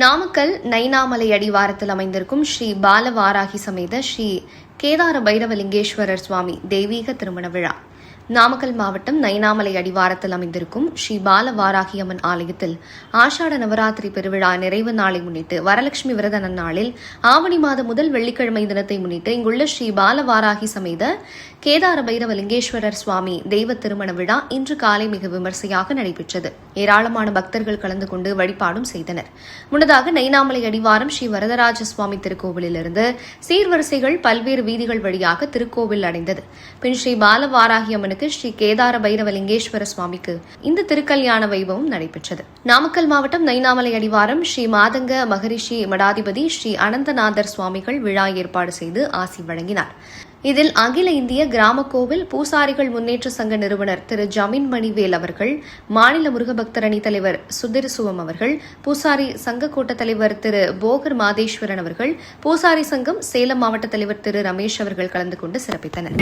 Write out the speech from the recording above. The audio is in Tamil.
நாமக்கல் நைனாமலை அடிவாரத்தில் அமைந்திருக்கும் ஸ்ரீ பாலவாராகி சமேத ஸ்ரீ கேதார பைரவலிங்கேஸ்வரர் சுவாமி தெய்வீக திருமண விழா. நாமக்கல் மாவட்டம் நைனாமலை அடிவாரத்தில் அமைந்திருக்கும் ஸ்ரீ பாலவாராகி அம்மன் ஆலயத்தில் ஆஷாட நவராத்திரி பெருவிழா நிறைவு நாளை முன்னிட்டு வரலட்சுமி விரத நன்னாளில் ஆவணி மாத முதல் வெள்ளிக்கிழமை தினத்தை முன்னிட்டு இங்குள்ள ஸ்ரீ பாலவாராகி சமேத கேதார பைரவலிங்கேஸ்வரர் சுவாமி தெய்வ திருமண விழா இன்று காலை மிக விமர்சையாக நடைபெற்றது. ஏராளமான பக்தர்கள் கலந்து கொண்டு வழிபாடும் செய்தனர். முன்னதாக நைனாமலை அடிவாரம் ஸ்ரீ வரதராஜ சுவாமி திருக்கோவிலிருந்து சீர்வரிசைகள் பல்வேறு வீதிகள் வழியாக திருக்கோவில் அடைந்தது. பின் ஸ்ரீ பாலவாராகி அம்மனுக்கு ஸ்ரீ கேதார பைரவலிங்கேஸ்வர சுவாமிக்கு இந்த திருக்கல்யாண வைபவம் நடைபெற்றது. நாமக்கல் மாவட்டம் நைனாமலை அடிவாரம் ஸ்ரீ மாதங்க மகரிஷி மடாதிபதி ஸ்ரீ அனந்தநாதர் சுவாமிகள் விழா ஏற்பாடு செய்து ஆசி வழங்கினார். இதில் அகில இந்திய கிராம கோவில் பூசாரிகள் முன்னேற்ற சங்க நிறுவனர் திரு ஜமீன் மணிவேல் அவர்கள், மாநில முருகபக்தர் அணி தலைவர் சுதிர்சுவம் அவர்கள், பூசாரி சங்க கோட்ட தலைவர் திரு போகர் மாதேஸ்வரன் அவர்கள், பூசாரி சங்கம் சேலம் மாவட்ட தலைவர் திரு ரமேஷ் அவர்கள் கலந்து கொண்டு சிறப்பித்தனர்.